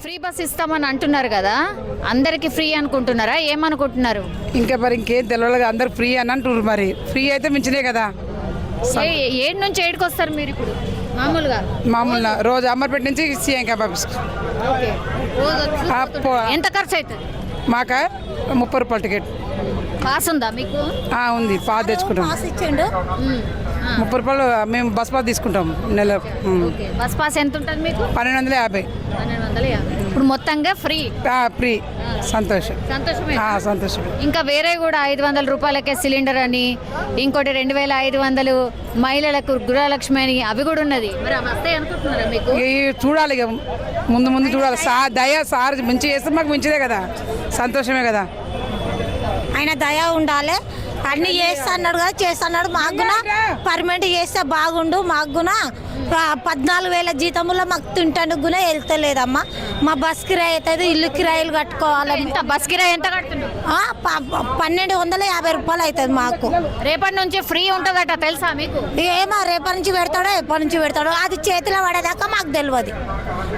Free bus ఇస్తామని అంటున్నారు కదా, అందరికి ఫ్రీ అనుకుంటున్నారా, ఏమనుకుంటున్నారు? ఇంకా మరి ఇంకేం తెలియదు, అందరు ఫ్రీ అని అంటున్నారు. మరి ఫ్రీ అయితే మించినే కదా. ఏడు నుంచి ఏడుకి వస్తారు మీరు ఇప్పుడు మామూలుగా రోజు అమర్పేట నుంచి సీఎం క్యాంప్ ఆఫీస్. ఎంత ఖర్చు అవుతుంది? మాక 30 రూపాయల టికెట్. పాస్ ఉందా మీకు? ఉంది, పాస్ తెచ్చుకుంటాం. 30 రూపాయలు మేము బస్ పాస్ తీసుకుంటాం నెల. బస్ పాస్ ఎంత ఉంటుంది మీకు? 1250. ఇప్పుడు మొత్తంగా ఫ్రీ. ఫ్రీ. సంతోషం. సంతోషం. ఇంకా వేరే కూడా 500 రూపాయలకే సిలిండర్ అని, ఇంకోటి 2500 మహిళలకు గృహలక్ష్మి అని, అవి కూడా ఉన్నది. మరి అవి వస్తాయి అనుకుంటున్నారా మీకు? చూడాలి, ఇక ముందు చూడాలి. సార్ మంచి చేస్తే మాకు మంచిదే కదా, సంతోషమే కదా. ఆయన దయ ఉండాలి. అన్ని చేస్తున్నాడు కదా, చేస్తున్నాడు. మాకు కూడా పర్మనెంట్ చేస్తే బాగుండు. మాకు కూడా 14,000 జీతంలో మాకు తింటానికి కూడా వెళ్తలేదమ్మా. మా బస్ కిరాయి అవుతుంది, ఇల్లు కిరాయిలు కట్టుకోవాలి. బస్ కిరాయి ఎంత కడుతున్నారు? 1250 రూపాయలు అవుతుంది మాకు. రేపటి నుంచి ఫ్రీ ఉంటుందట, తెలుసా మీకు? ఏమో రేపటి నుంచి పెడతాడో ఎప్పటి నుంచి పెడతాడో, అది చేతిలో పడేదాకా మాకు తెలియదు.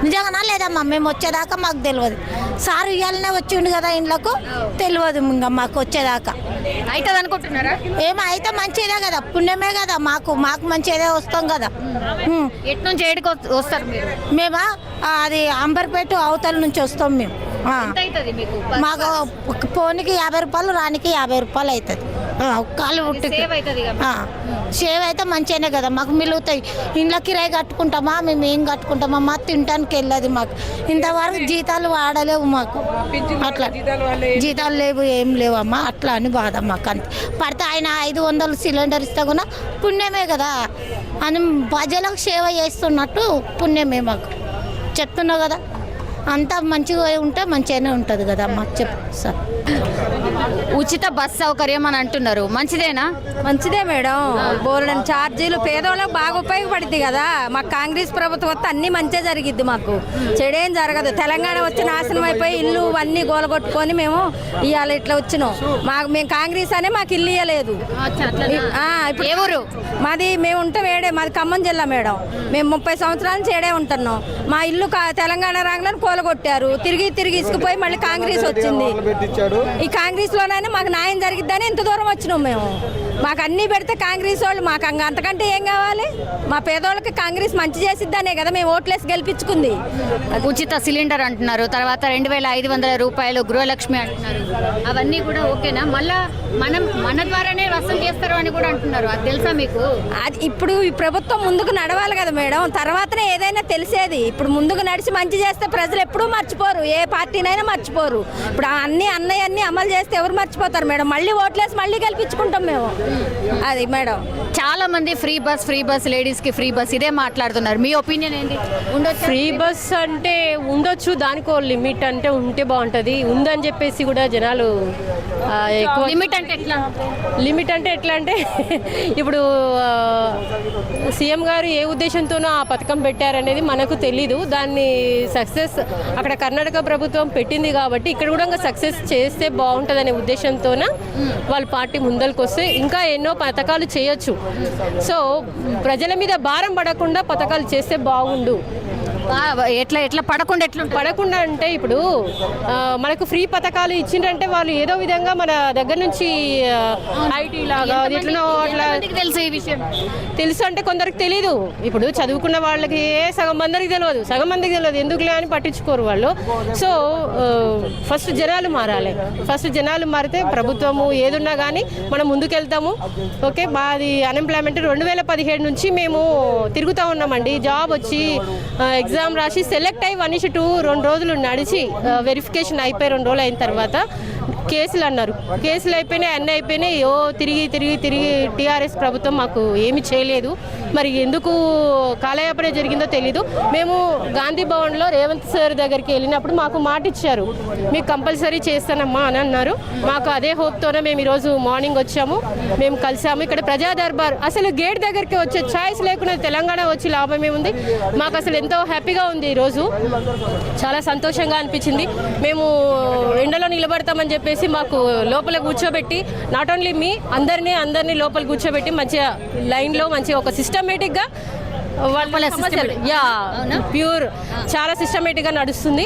నిజంగానా లేదమ్మా, మేము వచ్చేదాకా మాకు తెలియదు. సార్ ఇవాళనే వచ్చిండు కదా ఇంట్లోకి, తెలియదు ఇంకా మాకు వచ్చేదాకా. అవుతుంది అనుకుంటున్నారా? ఏమో అయితే మంచిదే కదా, పుణ్యమే కదా. మాకు మంచిదే వస్తాం కదా. ఎటు నుంచి ఏడుకు వస్తారు మీరు? మేమా అది అంబర్పేట అవతల నుంచి వస్తాం మేము. మాకు పోనీకి 50 రూపాయలు, రానికి 50 రూపాయలు అవుతుంది. కాలు ఉట్టికి సేవ్ అయితే మంచిగానే కదా, మాకు మిలుగుతాయి. ఇంట్లో కిరాయి కట్టుకుంటామా, మేము ఏం కట్టుకుంటామమ్మా, తినడానికి వెళ్ళదు మాకు. ఇంతవరకు జీతాలు వాడలేవు మాకు, అట్లా జీతాలు లేవు, ఏం లేవమ్మా. అట్లా అని బాధ మాకు. అంతే పడితే ఆయన 500 సిలిండర్ ఇస్తే కూడా పుణ్యమే కదా అని ప్రజలకు సేవ చేస్తున్నట్టు పుణ్యమే మాకు. చెప్తున్నావు కదా, అంతా మంచిగా ఉంటే మంచిగానే ఉంటుంది కదా అమ్మ. చెప్పు సార్. ఉచిత బస్ సౌకర్యం అని అంటున్నారు, మంచిదేనా? మంచిదే మేడం. బోల్డెన్ ఛార్జీలు పేదవాళ్ళకి బాగా ఉపయోగపడుతుంది కదా. మాకు కాంగ్రెస్ ప్రభుత్వం వస్తే అన్ని మంచిగా జరిగిద్ది, మాకు చెడేం జరగదు. తెలంగాణ వచ్చి నాశనం అయిపోయి ఇల్లు అన్నీ గోలగొట్టుకొని మేము ఇవాళ ఇట్లా వచ్చినాం. మేము కాంగ్రెస్ అనే మాకు ఇల్లు ఇవ్వలేదు. ఇప్పుడు ఏ ఊరు మాది? మేము ఉంటాం మాది ఖమ్మం జిల్లా మేడం. మేము 30 సంవత్సరాల నుంచి ఏడే ఉంటున్నాం. మా ఇల్లు తెలంగాణ రాగానే కూలగొట్టారు. తిరిగి ఇసుకుపోయి మళ్ళీ కాంగ్రెస్ వచ్చింది. ఈ కాంగ్రెస్ లోనైనా మాకు న్యాయం జరిగిద్దని ఇంత దూరం వచ్చినాం మేము. మాకు అన్ని పెడితే కాంగ్రెస్ వాళ్ళు మాకు అంతకంటే ఏం కావాలి? మా పేదోళ్ళకి కాంగ్రెస్ మంచి చేసిద్దనే కదా మేము ఓట్లేసి గెలిపించుకుంది. ఉచిత సిలిండర్ అంటున్నారు, తర్వాత 2500 రూపాయలు గృహలక్ష్మి అంటున్నారు. అవన్నీ కూడా ఓకేనా? మళ్ళా మన ద్వారానే వసూలు చేస్తారు అని కూడా అంటున్నారు, అది తెలుసా మీకు? అది ఇప్పుడు ఈ ప్రభుత్వం ముందుకు నడవాలి కదా మేడం, తర్వాతనే ఏదైనా తెలిసేది. ఇప్పుడు ముందుకు నడిచి మంచి చేస్తే ప్రజలు ఎప్పుడూ మర్చిపోరు, ఏ పార్టీనైనా మర్చిపోరు. ఇప్పుడు అన్నీ అమలు చేస్తే ఎవరు మర్చిపోతారు మేడం? మళ్ళీ ఓట్లేసి మళ్ళీ గెలిపించుకుంటాం మేము. అది మేడం. చాలా మంది ఫ్రీ బస్ లేడీస్ కి ఫ్రీ బస్ ఇదే మాట్లాడుతున్నారు, మీ ఒపీనియన్ ఏంటి? ఉండొచ్చు ఫ్రీ బస్ అంటే, ఉండొచ్చు. దానికో లిమిట్ అంటే ఉంటే బాగుంటుంది. ఉందని చెప్పేసి కూడా జనాలు ఎక్కువ. లిమిట్ అంటే ఎట్లా? లిమిట్ అంటే ఎట్లా అంటే ఇప్పుడు సీఎం గారు ఏ ఉద్దేశంతోనో ఆ పథకం పెట్టారనేది మనకు తెలీదు. దాన్ని సక్సెస్ అక్కడ కర్ణాటక ప్రభుత్వం పెట్టింది కాబట్టి ఇక్కడ కూడా సక్సెస్ చేస్తే బాగుంటుందనే ఉద్దేశంతోన వాళ్ళ పార్టీ ముందరికి వస్తే ఇంకా ఎన్నో పథకాలు చేయొచ్చు. సో ప్రజల మీద భారం పడకుండా పథకాలు చేస్తే బాగుండు. ఎట్లా పడకుండా అంటే ఇప్పుడు మనకు ఫ్రీ పథకాలు ఇచ్చిందంటే వాళ్ళు ఏదో విధంగా మన దగ్గర నుంచి ఐటీ లాగా ఎట్లనో అట్లా తెలుసు. ఈ విషయం తెలుసు అంటే కొందరికి తెలీదు. ఇప్పుడు చదువుకున్న వాళ్ళకి సగం మందికి తెలియదు, ఎందుకులే అని పట్టించుకోరు వాళ్ళు. సో ఫస్ట్ జనాలు మారాలి. ఫస్ట్ జనాలు మారితే ప్రభుత్వము ఏదున్నా కానీ మనం ముందుకెళ్తాము. ఓకే, మాది అన్ఎంప్లాయ్మెంట్ 2017 నుంచి మేము తిరుగుతూ ఉన్నామండి. జాబ్ వచ్చి ఎగ్జామ్ రాసి సెలెక్ట్ అయ్యి 1:2 2 రోజులు నడిచి వెరిఫికేషన్ అయిపోయి 2 రోజులు అయిన తర్వాత కేసులు అన్నారు. కేసులు అయిపోయినాయి, అన్నీ అయిపోయినాయి. తిరిగి టీఆర్ఎస్ ప్రభుత్వం మాకు ఏమి చేయలేదు. మరి ఎందుకు కాలయాపన జరిగిందో తెలీదు. మేము గాంధీ భవన్లో రేవంత్ సార్ దగ్గరికి వెళ్ళినప్పుడు మాకు మాట ఇచ్చారు, మీకు కంపల్సరీ చేస్తానమ్మా అని అన్నారు. మాకు అదే హోప్తోనే మేము ఈరోజు మార్నింగ్ వచ్చాము, మేము కలిసాము. ఇక్కడ ప్రజా దర్బార్ అసలు గేట్ దగ్గరికి వచ్చే ఛాయిస్ లేకుండా తెలంగాణ వచ్చి లాభమే ఉంది. మాకు అసలు ఎంతో హ్యాపీగా ఉంది. ఈరోజు చాలా సంతోషంగా అనిపించింది. మేము ఎండలో నిలబడతామని చెప్పేసి మాకు లోపల కూర్చోబెట్టి, నాట్ ఓన్లీ మీ అందరినీ లోపల కూర్చోబెట్టి మంచిగా లైన్లో మంచిగా ఒక సిస్టమేటిక్గా వాళ్ళ సమస్యలు ప్యూర్ చాలా సిస్టమేటిక్గా నడుస్తుంది.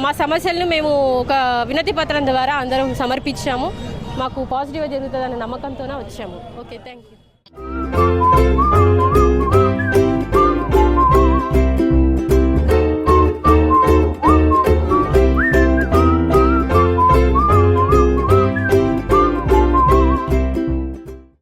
మా సమస్యలను మేము ఒక వినతి పత్రం ద్వారా అందరం సమర్పించాము. మాకు పాజిటివ్గా జరుగుతుందనే నమ్మకంతోనే వచ్చాము. Okay, thank you.